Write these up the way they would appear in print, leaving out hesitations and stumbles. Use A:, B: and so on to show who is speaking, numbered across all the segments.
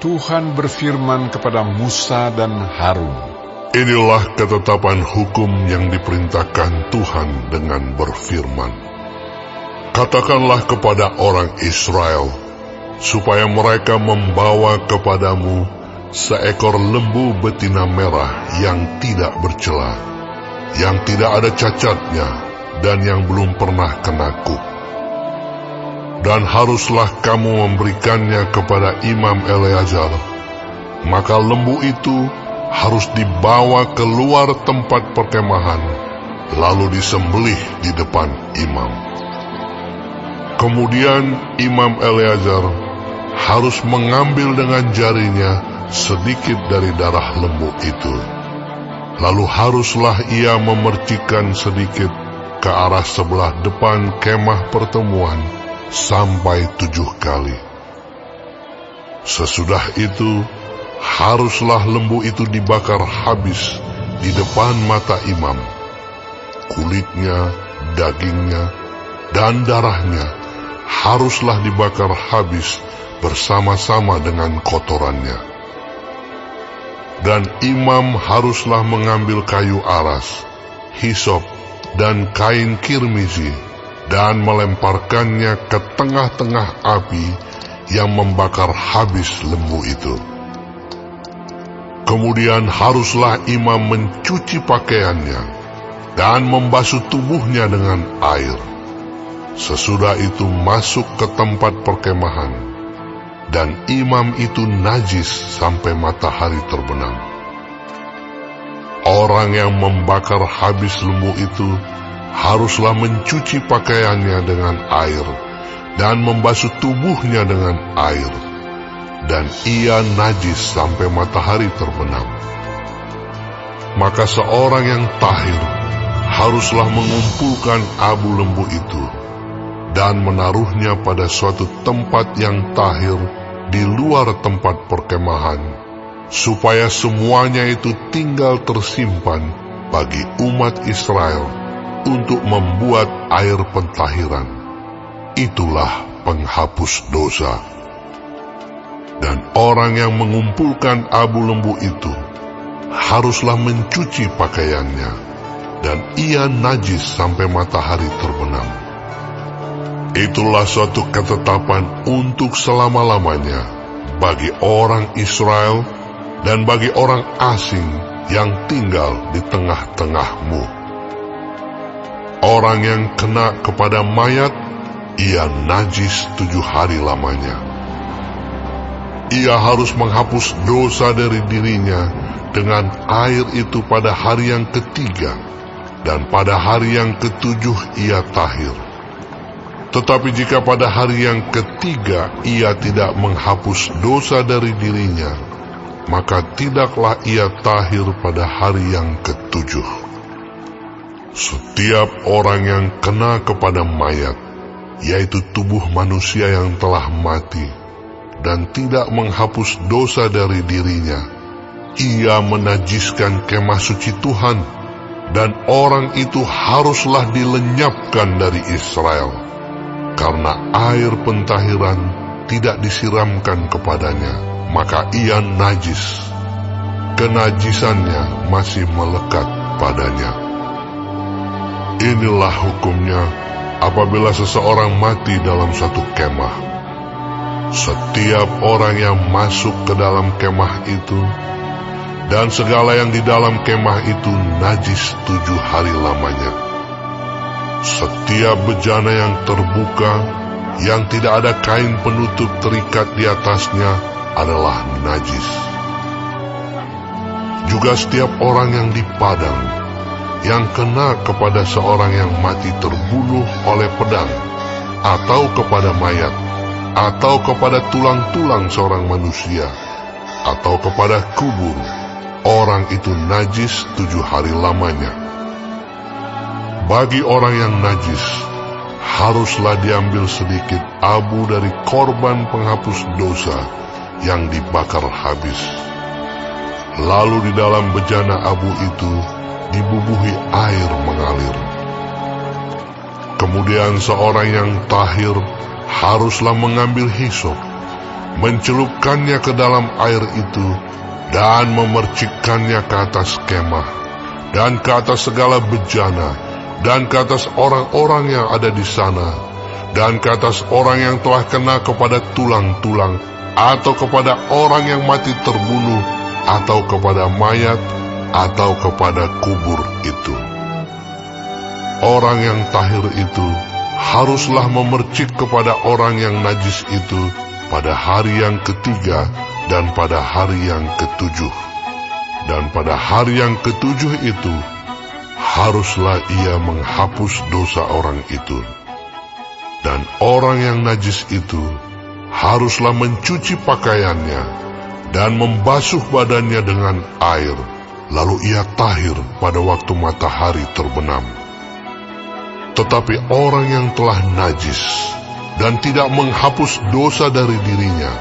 A: Tuhan berfirman kepada Musa dan Harun,
B: Inilah ketetapan hukum yang diperintahkan Tuhan dengan berfirman. Katakanlah kepada orang Israel, supaya mereka membawa kepadamu seekor lembu betina merah yang tidak bercela, yang tidak ada cacatnya, dan yang belum pernah kena kuk. Dan haruslah kamu memberikannya kepada Imam Eleazar. Maka lembu itu harus dibawa keluar tempat perkemahan, lalu disembelih di depan imam. Kemudian Imam Eleazar harus mengambil dengan jarinya sedikit dari darah lembu itu. Lalu haruslah ia memercikkan sedikit ke arah sebelah depan kemah pertemuan sampai 7 kali. Sesudah itu, haruslah lembu itu dibakar habis di depan mata imam. Kulitnya, dagingnya, dan darahnya haruslah dibakar habis bersama-sama dengan kotorannya. Dan imam haruslah mengambil kayu aras, hisop, dan kain kirmizi, dan melemparkannya ke tengah-tengah api yang membakar habis lembu itu. Kemudian haruslah imam mencuci pakaiannya dan membasuh tubuhnya dengan air. Sesudah itu masuk ke tempat perkemahan, dan imam itu najis sampai matahari terbenam. Orang yang membakar habis lembu itu haruslah mencuci pakaiannya dengan air dan membasuh tubuhnya dengan air, dan ia najis sampai matahari terbenam. Maka seorang yang tahir haruslah mengumpulkan abu lembu itu dan menaruhnya pada suatu tempat yang tahir di luar tempat perkemahan, supaya semuanya itu tinggal tersimpan bagi umat Israel untuk membuat air pentahiran. Itulah penghapus dosa. Dan orang yang mengumpulkan abu lembu itu haruslah mencuci pakaiannya, dan ia najis sampai matahari terbenam. Itulah suatu ketetapan untuk selama-lamanya bagi orang Israel dan bagi orang asing yang tinggal di tengah-tengahmu. Orang yang kena kepada mayat, ia najis 7 hari lamanya. Ia harus menghapus dosa dari dirinya dengan air itu pada hari yang ketiga, dan pada hari yang ketujuh ia tahir. Tetapi jika pada hari yang ketiga ia tidak menghapus dosa dari dirinya, maka tidaklah ia tahir pada hari yang ketujuh. Setiap orang yang kena kepada mayat, yaitu tubuh manusia yang telah mati, dan tidak menghapus dosa dari dirinya, ia menajiskan kemah suci Tuhan, dan orang itu haruslah dilenyapkan dari Israel, karena air pentahiran tidak disiramkan kepadanya, maka ia najis. Kenajisannya masih melekat padanya. Inilah hukumnya apabila seseorang mati dalam satu kemah. Setiap orang yang masuk ke dalam kemah itu dan segala yang di dalam kemah itu najis 7 hari lamanya. Setiap bejana yang terbuka, yang tidak ada kain penutup terikat di atasnya, adalah najis. Juga setiap orang yang di padang, yang kena kepada seorang yang mati terbunuh oleh pedang, atau kepada mayat, atau kepada tulang-tulang seorang manusia, atau kepada kubur, orang itu najis 7 hari lamanya. Bagi orang yang najis, haruslah diambil sedikit abu dari korban penghapus dosa yang dibakar habis. Lalu di dalam bejana abu itu dibubuhi air mengalir. Kemudian seorang yang tahir haruslah mengambil hisop, mencelupkannya ke dalam air itu, dan memercikkannya ke atas kemah, dan ke atas segala bejana, dan ke atas orang-orang yang ada di sana, dan ke atas orang yang telah kena kepada tulang-tulang, atau kepada orang yang mati terbunuh, atau kepada mayat, atau kepada kubur itu. Orang yang tahir itu haruslah memercik kepada orang yang najis itu pada hari yang ketiga dan pada hari yang ketujuh. Dan pada hari yang ketujuh itu haruslah ia menghapus dosa orang itu. Dan orang yang najis itu haruslah mencuci pakaiannya dan membasuh badannya dengan air, lalu ia tahir pada waktu matahari terbenam. Tetapi orang yang telah najis dan tidak menghapus dosa dari dirinya,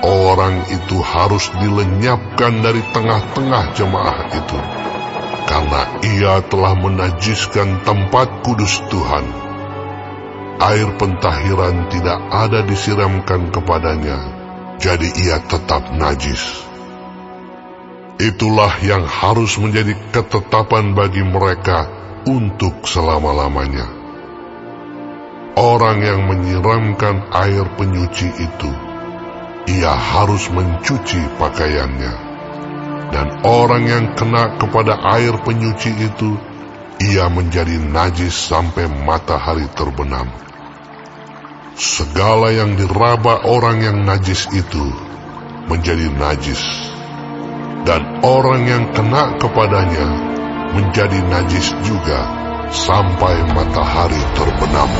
B: orang itu harus dilenyapkan dari tengah-tengah jemaah itu, karena ia telah menajiskan tempat kudus Tuhan. Air pentahiran tidak ada disiramkan kepadanya, jadi ia tetap najis. Itulah yang harus menjadi ketetapan bagi mereka untuk selama-lamanya. Orang yang menyiramkan air penyuci itu, ia harus mencuci pakaiannya. Dan orang yang kena kepada air penyuci itu, ia menjadi najis sampai matahari terbenam. Segala yang diraba orang yang najis itu menjadi najis, dan orang yang kena kepadanya menjadi najis juga sampai matahari terbenam.